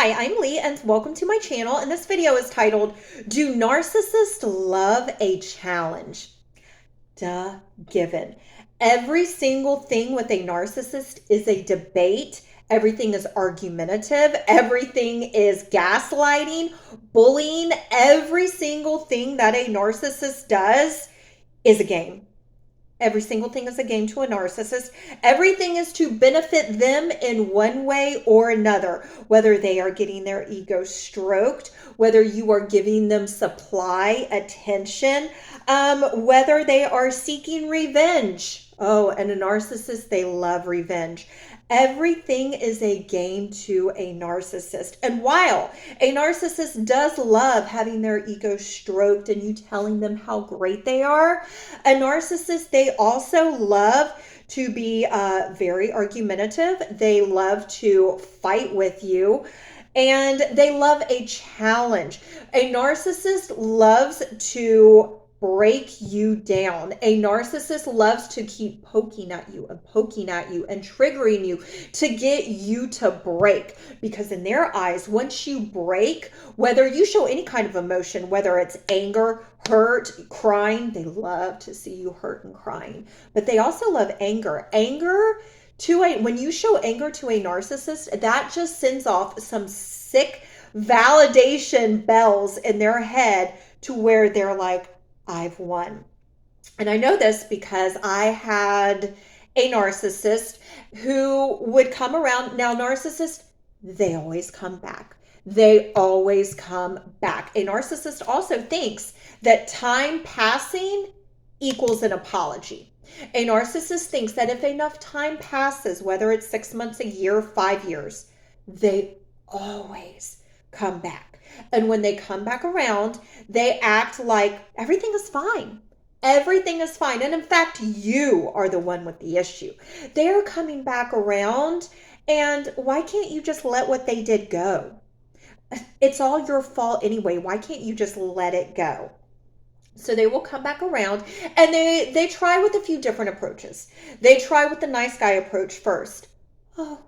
Hi, I'm Lee and welcome to my channel, and this video is titled, Do Narcissists Love a Challenge? Duh, given. Every single thing with a narcissist is a debate. Everything is argumentative. Everything is gaslighting, bullying. Every single thing that a narcissist does is a game. Every single thing is a game to a narcissist. Everything is to benefit them in one way or another, whether they are getting their ego stroked, whether you are giving them supply attention, whether they are seeking revenge. Oh, and a narcissist, they love revenge. Everything is a game to a narcissist. And while a narcissist does love having their ego stroked and you telling them how great they are, a narcissist, they also love to be very argumentative. They love to fight with you. And they love a challenge. A narcissist loves to break you down. A narcissist loves to keep poking at you and triggering you to get you to break. Because in their eyes, once you break, whether you show any kind of emotion, whether it's anger, hurt, crying, they love to see you hurt and crying. But they also love anger. When you show anger to a narcissist, that just sends off some sick validation bells in their head to where they're like, I've won. And I know this because I had a narcissist who would come around. Now, narcissists, they always come back. They always come back. A narcissist also thinks that time passing equals an apology. A narcissist thinks that if enough time passes, whether it's 6 months, a year, 5 years, they always come back. And when they come back around, they act like everything is fine. Everything is fine. And in fact, you are the one with the issue. They're coming back around, and why can't you just let what they did go? It's all your fault anyway. Why can't you just let it go? So they will come back around, and they try with a few different approaches. They try with the nice guy approach first. Oh,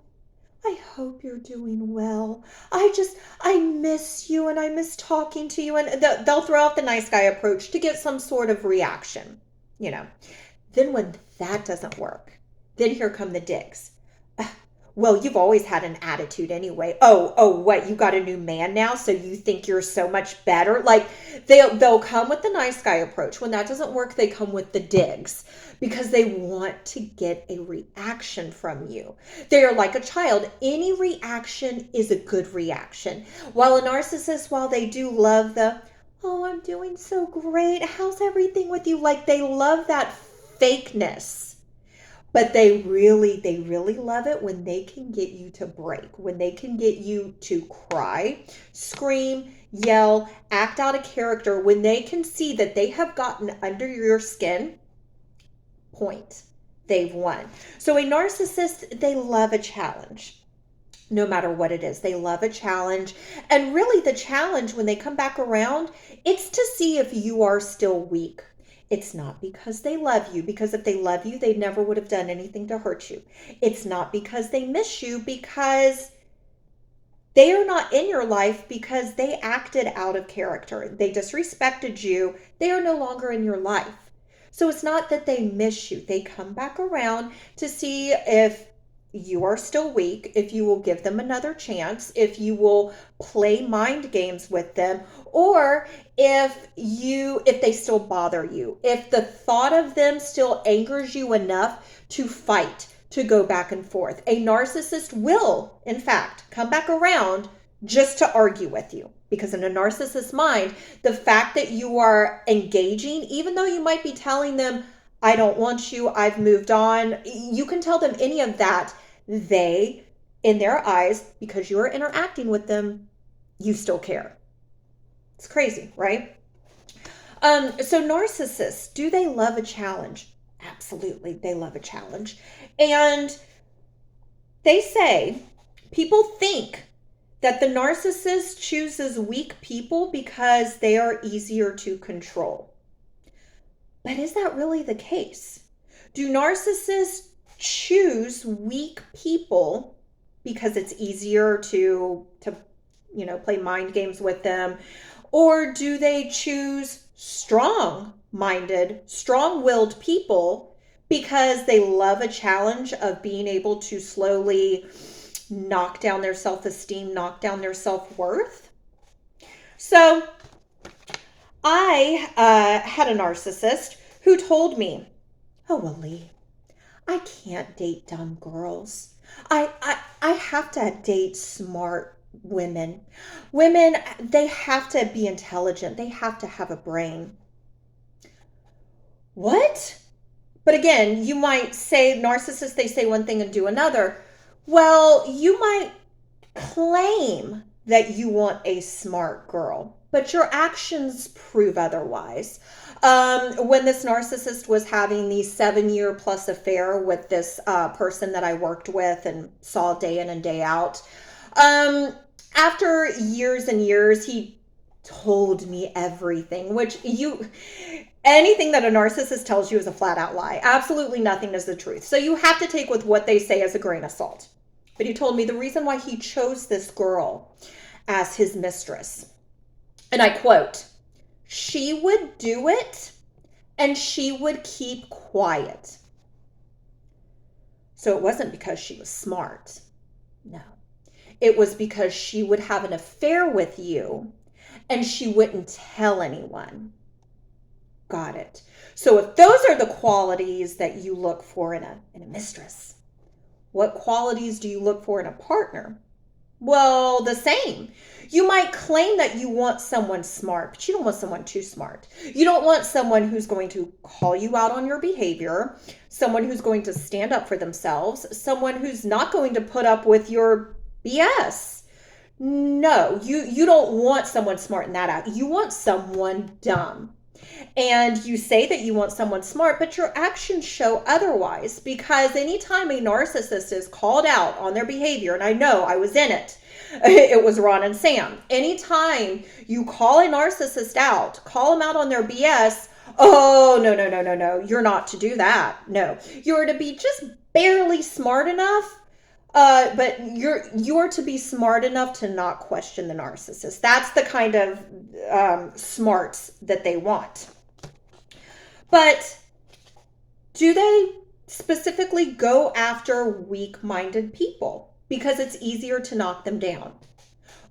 I hope you're doing well. I miss you and I miss talking to you. And they'll throw out the nice guy approach to get some sort of reaction, you know. Then when that doesn't work, then here come the digs. Well, you've always had an attitude anyway. Oh, what? You got a new man now, so you think you're so much better? Like they'll come with the nice guy approach. When that doesn't work, they come with the digs because they want to get a reaction from you. They are like a child. Any reaction is a good reaction. While a narcissist, while they do love oh, I'm doing so great. How's everything with you? Like they love that fakeness. But they really love it when they can get you to break, when they can get you to cry, scream, yell, act out of character, when they can see that they have gotten under your skin, point. They've won. So a narcissist, they love a challenge. No matter what it is, they love a challenge. And really the challenge when they come back around, it's to see if you are still weak. It's not because they love you, because if they love you, they never would have done anything to hurt you. It's not because they miss you, because they are not in your life because they acted out of character. They disrespected you. They are no longer in your life. So it's not that they miss you. They come back around to see if you are still weak, if you will give them another chance, if you will play mind games with them, or if they still bother you, if the thought of them still angers you enough to fight, to go back and forth. A narcissist will, in fact, come back around just to argue with you. Because in a narcissist's mind, the fact that you are engaging, even though you might be telling them, I don't want you, I've moved on, you can tell them any of that. They, in their eyes, because you are interacting with them, you still care. It's crazy, right? So narcissists, do they love a challenge? Absolutely, they love a challenge. And they say, people think that the narcissist chooses weak people because they are easier to control. But is that really the case? Do narcissists choose weak people because it's easier to play mind games with them? Or do they choose strong-minded, strong-willed people because they love a challenge of being able to slowly knock down their self-esteem, knock down their self-worth? So I had a narcissist who told me, "Oh, well, Lee, I can't date dumb girls. I have to date smart women. Women, they have to be intelligent. They have to have a brain." What? But again, you might say narcissists, they say one thing and do another. Well, you might claim that you want a smart girl, but your actions prove otherwise. When this narcissist was having the 7-year plus affair with this person that I worked with and saw day in and day out, after years and years, he told me everything, which anything that a narcissist tells you is a flat out lie. Absolutely nothing is the truth. So you have to take with what they say as a grain of salt. But he told me the reason why he chose this girl as his mistress, and I quote, "She would do it and she would keep quiet." So it wasn't because she was smart. No. It was because she would have an affair with you and she wouldn't tell anyone. Got it. So if those are the qualities that you look for in a mistress, what qualities do you look for in a partner? Well, the same. You might claim that you want someone smart, but you don't want someone too smart. You don't want someone who's going to call you out on your behavior, someone who's going to stand up for themselves, someone who's not going to put up with your BS. No, you don't want someone smart in that out. You want someone dumb. And you say that you want someone smart, but your actions show otherwise, because anytime a narcissist is called out on their behavior, and I know I was in it, it was Ron and Sam. Anytime you call a narcissist out, call them out on their BS, oh, no, you're not to do that. No, you're to be just barely smart enough. But you're to be smart enough to not question the narcissist. That's the kind of smarts that they want. But do they specifically go after weak-minded people because it's easier to knock them down?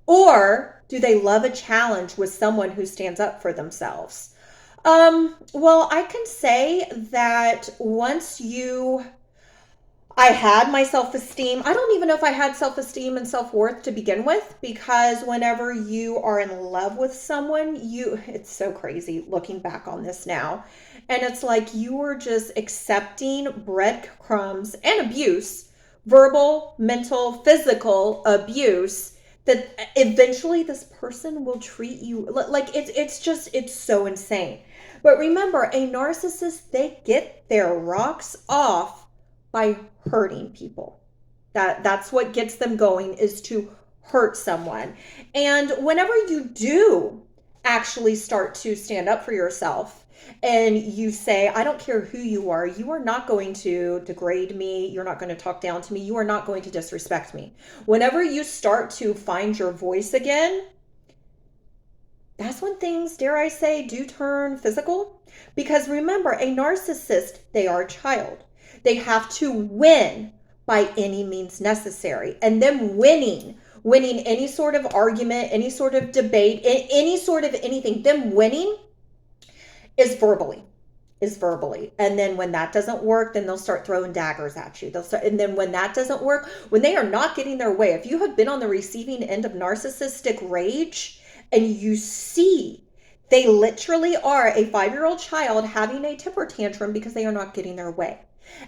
Or do they love a challenge with someone who stands up for themselves? Well, I can say that I had my self-esteem. I don't even know if I had self-esteem and self-worth to begin with, because whenever you are in love with someone, it's so crazy looking back on this now. And it's like you are just accepting breadcrumbs and abuse, verbal, mental, physical abuse, that eventually this person will treat you like it's so insane. But remember, a narcissist, they get their rocks off by hurting people. That's what gets them going, is to hurt someone. And whenever you do actually start to stand up for yourself and you say, I don't care who you are not going to degrade me, you're not going to talk down to me, you are not going to disrespect me. Whenever you start to find your voice again, that's when things, dare I say, do turn physical. Because remember, a narcissist, they are a child. They have to win by any means necessary. And them winning any sort of argument, any sort of debate, any sort of anything, them winning is verbally. And then when that doesn't work, then they'll start throwing daggers at you. And then when that doesn't work, when they are not getting their way, if you have been on the receiving end of narcissistic rage and you see they literally are a 5-year-old child having a temper tantrum because they are not getting their way.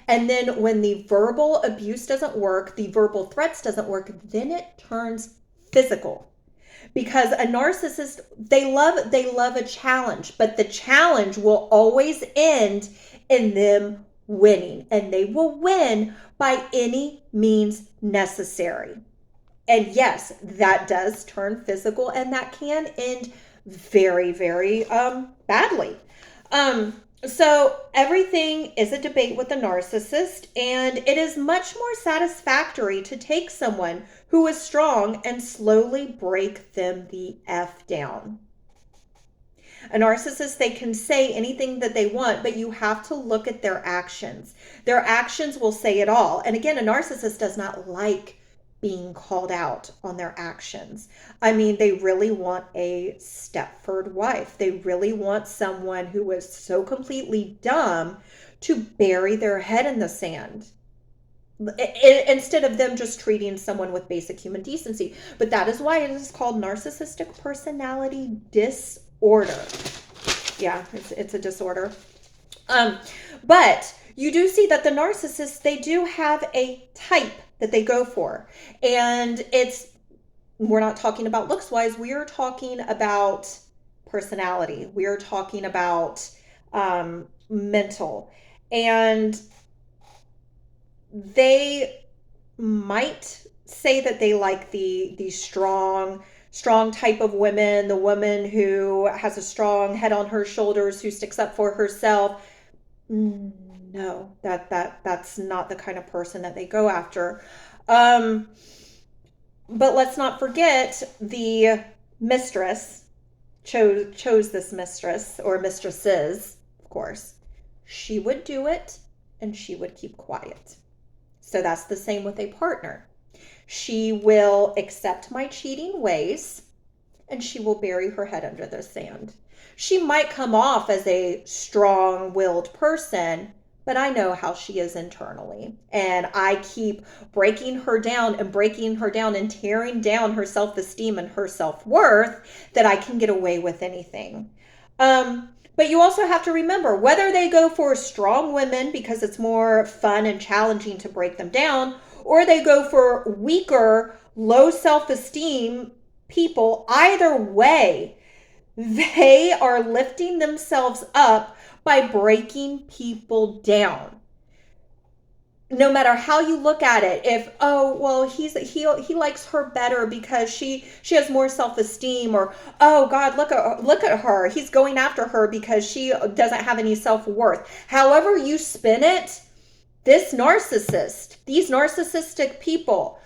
And then when the verbal abuse doesn't work, the verbal threats doesn't work, then it turns physical. Because a narcissist, they love a challenge, but the challenge will always end in them winning, and they will win by any means necessary. And yes, that does turn physical, and that can end very, very badly. So everything is a debate with a narcissist, and it is much more satisfactory to take someone who is strong and slowly break them the F down. A narcissist, they can say anything that they want, but you have to look at their actions. Their actions will say it all. And again, a narcissist does not like being called out on their actions. I mean, they really want a Stepford wife. They really want someone who is so completely dumb to bury their head in the sand instead of them just treating someone with basic human decency. But that is why it is called narcissistic personality disorder. Yeah, it's a disorder. But you do see that the narcissists, they do have a type that they go for. And we're not talking about looks wise, we are talking about personality. We are talking about mental. And they might say that they like the strong type of women, the woman who has a strong head on her shoulders, who sticks up for herself. No, that's not the kind of person that they go after. But let's not forget the mistress chose this mistress, or mistresses, of course. She would do it and she would keep quiet. So that's the same with a partner. She will accept my cheating ways and she will bury her head under the sand. She might come off as a strong-willed person, but I know how she is internally. And I keep breaking her down and tearing down her self-esteem and her self-worth, that I can get away with anything. But you also have to remember, whether they go for strong women because it's more fun and challenging to break them down, or they go for weaker, low self-esteem people, either way, they are lifting themselves up by breaking people down. No matter how you look at it, if, oh, well, he likes her better because she has more self-esteem, or, oh God, look at her, he's going after her because she doesn't have any self-worth. However you spin it, these narcissistic people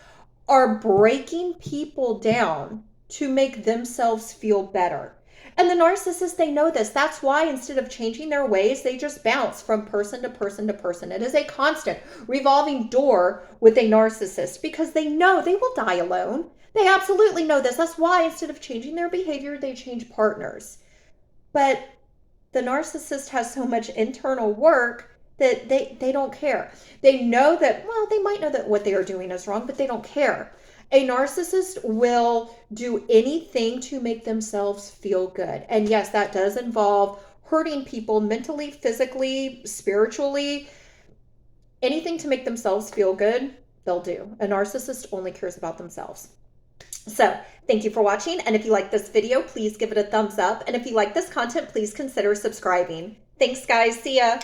are breaking people down to make themselves feel better. And the narcissists, they know this. That's why instead of changing their ways, they just bounce from person to person to person. It is a constant revolving door with a narcissist, because they know they will die alone. They absolutely know this. That's why instead of changing their behavior, they change partners. But the narcissist has so much internal work that they don't care. They know that, well, they might know that what they are doing is wrong, but they don't care. A narcissist will do anything to make themselves feel good. And yes, that does involve hurting people mentally, physically, spiritually. Anything to make themselves feel good, they'll do. A narcissist only cares about themselves. So thank you for watching. And if you like this video, please give it a thumbs up. And if you like this content, please consider subscribing. Thanks, guys. See ya.